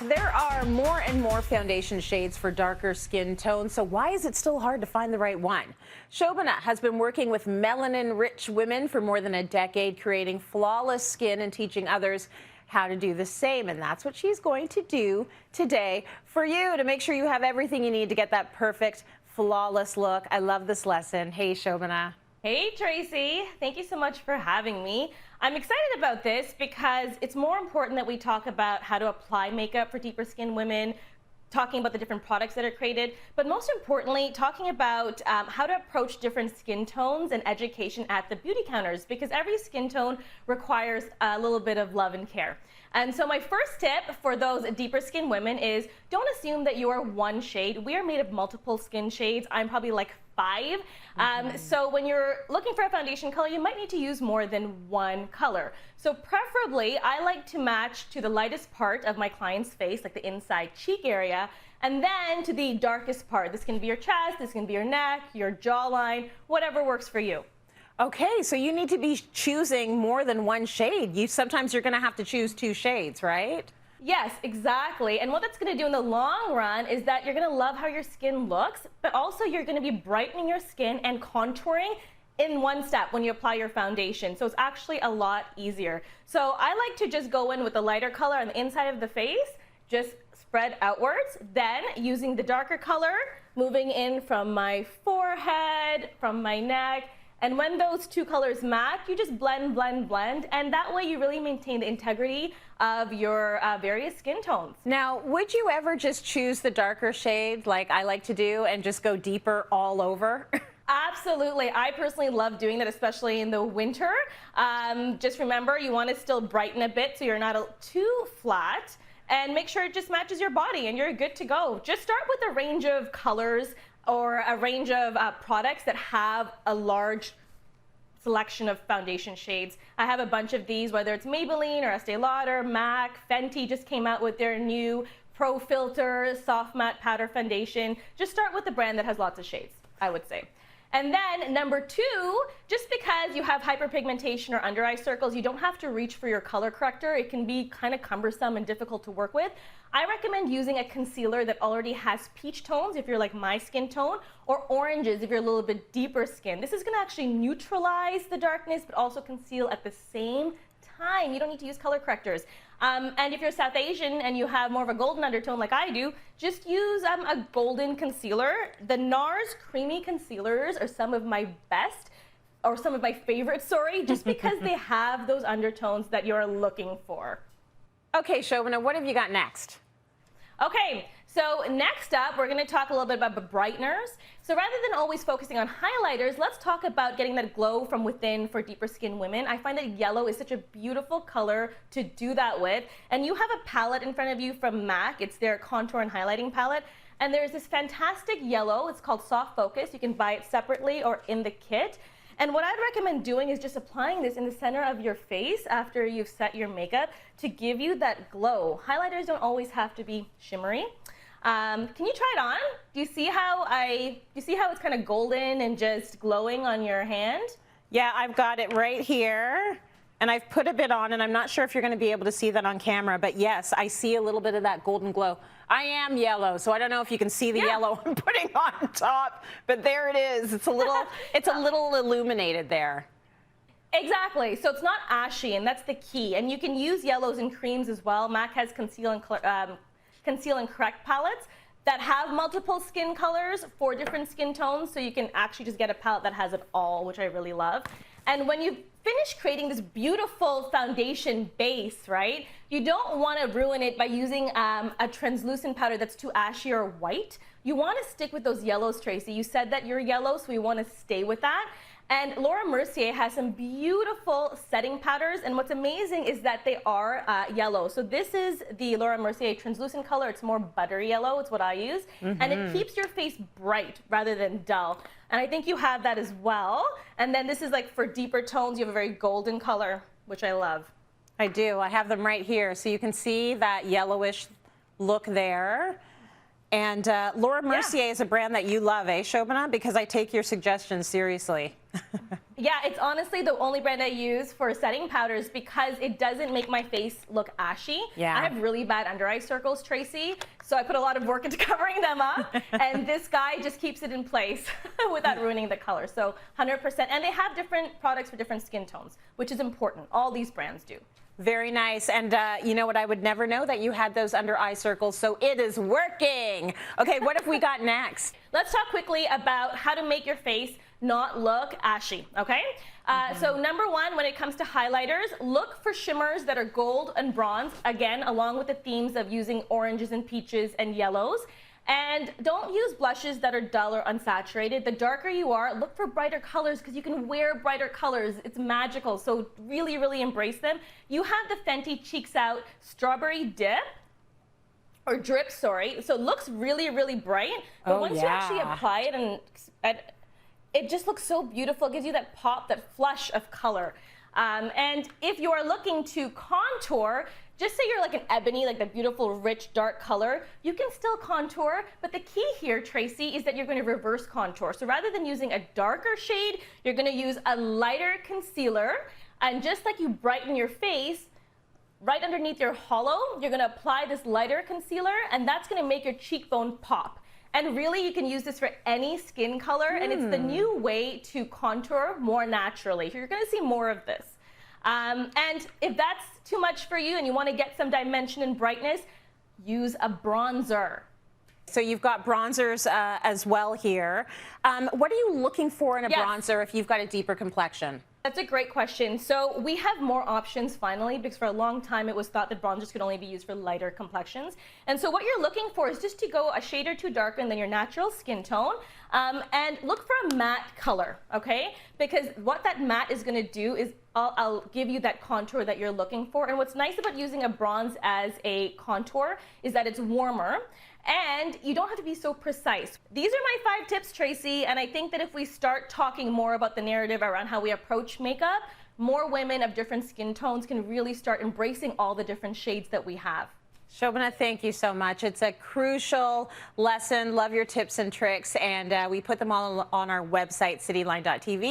There are more and more foundation shades for darker skin tones, so why is it still hard to find the right one? Shobana has been working with melanin-rich women for more than a decade, creating flawless skin and teaching others how to do the same, and that's what she's going to do today for you to make sure you have everything you need to get that perfect, flawless look. I love this lesson. Hey, Shobana. Hey Tracy, thank you so much for having me. I'm excited about this because it's more important that we talk about how to apply makeup for deeper skin women, talking about the different products that are created, but most importantly, talking about how to approach different skin tones and education at the beauty counters, because every skin tone requires a little bit of love and care. And so my first tip for those deeper skin women is don't assume that you are one shade. We are made of multiple skin shades. I'm probably like 5. So when you're looking for a foundation color, you might need to use more than one color. So preferably, I like to match to the lightest part of my client's face, like the inside cheek area, and then to the darkest part. This can be your chest, this can be your neck, your jawline, whatever works for you. Okay, so you need to be choosing more than one shade. Sometimes you're going to have to choose 2 shades, right? Yes, exactly. And what that's going to do in the long run is that you're going to love how your skin looks, but also you're going to be brightening your skin and contouring in one step when you apply your foundation. So it's actually a lot easier. So I like to just go in with a lighter color on the inside of the face, just spread outwards, then using the darker color, moving in from my forehead, from my neck. And when those 2 colors match, you just blend, blend, blend. And that way you really maintain the integrity of your various skin tones. Now, would you ever just choose the darker shade like I like to do and just go deeper all over? Absolutely. I personally love doing that, especially in the winter. Just remember, you want to still brighten a bit so you're not too flat. And make sure it just matches your body and you're good to go. Just start with a range of colors or a range of products that have a large selection of foundation shades. I have a bunch of these, whether it's Maybelline or Estee Lauder, MAC, Fenty just came out with their new Pro Filter Soft Matte Powder Foundation. Just start with the brand that has lots of shades, I would say. And then number 2, just because you have hyperpigmentation or under eye circles, you don't have to reach for your color corrector. It can be kind of cumbersome and difficult to work with. I recommend using a concealer that already has peach tones if you're like my skin tone, or oranges if you're a little bit deeper skin. This is going to actually neutralize the darkness but also conceal at the same time. You don't need to use color correctors. And if you're South Asian and you have more of a golden undertone like I do, just use a golden concealer. The NARS creamy concealers are some of my best, or some of my favorites, sorry, just because they have those undertones that you're looking for. Okay, Shobana, what have you got next? Okay, so next up, we're going to talk a little bit about brighteners. So rather than always focusing on highlighters, let's talk about getting that glow from within for deeper skin women. I find that yellow is such a beautiful color to do that with. And you have a palette in front of you from MAC. It's their contour and highlighting palette. And there's this fantastic yellow. It's called Soft Focus. You can buy it separately or in the kit. And what I'd recommend doing is just applying this in the center of your face after you've set your makeup to give you that glow. Highlighters don't always have to be shimmery. Can you try it on? Do you see how it's kind of golden and just glowing on your hand? Yeah, I've got it right here. And I've put a bit on, and I'm not sure if you're going to be able to see that on camera, but yes, I see a little bit of that golden glow. I am yellow, so I don't know if you can see the yellow I'm putting on top, but there it is. It's a little illuminated there. Exactly. So it's not ashy, and that's the key. And you can use yellows in creams as well. MAC has Conceal and Correct palettes that have multiple skin colors for different skin tones, so you can actually just get a palette that has it all, which I really love. And when you finish creating this beautiful foundation base, right, you don't want to ruin it by using a translucent powder that's too ashy or white. You want to stick with those yellows, Tracy. You said that you're yellow, so we want to stay with that. And Laura Mercier has some beautiful setting powders, and what's amazing is that they are yellow. So this is the Laura Mercier translucent color. It's more buttery yellow, it's what I use. And it keeps your face bright rather than dull. And I think you have that as well. And then this is like for deeper tones, you have a very golden color, which I love. I do. I have them right here. So you can see that yellowish look there. And Laura Mercier is a brand that you love, eh, Shobana? Because I take your suggestions seriously. Yeah, it's honestly the only brand I use for setting powders because it doesn't make my face look ashy. Yeah. I have really bad under eye circles, Tracy, so I put a lot of work into covering them up, and this guy just keeps it in place without ruining the color. So 100%, and they have different products for different skin tones, which is important. All these brands do. Very nice. And you know what? I would never know that you had those under eye circles, so it is working. Okay, what have we got next? Let's talk quickly about how to make your face not look ashy, okay? So number one, when it comes to highlighters, look for shimmers that are gold and bronze, again, along with the themes of using oranges and peaches and yellows. And don't use blushes that are dull or unsaturated. The darker you are, look for brighter colors because you can wear brighter colors. It's magical, so really, really embrace them. You have the Fenty Cheeks Out Strawberry Dip, or drip, sorry. So it looks really, really bright, but once you actually apply it, and it just looks so beautiful. It gives you that pop, that flush of color. And if you are looking to contour, just say you're like an ebony, like the beautiful, rich, dark color, you can still contour, but the key here, Tracy, is that you're going to reverse contour. So rather than using a darker shade, you're going to use a lighter concealer, and just like you brighten your face, right underneath your hollow, you're going to apply this lighter concealer, and that's going to make your cheekbone pop. And really, you can use this for any skin color, and it's the new way to contour more naturally. You're going to see more of this. And if that's too much for you and you want to get some dimension and brightness, use a bronzer. So you've got bronzers as well here. What are you looking for in a bronzer if you've got a deeper complexion? That's a great question. So we have more options finally, because for a long time it was thought that bronzers could only be used for lighter complexions. And so what you're looking for is just to go a shade or two darker than your natural skin tone, and look for a matte color, okay? Because what that matte is going to do is I'll give you that contour that you're looking for. And what's nice about using a bronze as a contour is that it's warmer, and you don't have to be so precise. These are my 5 tips, Tracy, and I think that if we start talking more about the narrative around how we approach makeup, more women of different skin tones can really start embracing all the different shades that we have. Shobana, thank you so much. It's a crucial lesson. Love your tips and tricks, and we put them all on our website, cityline.tv.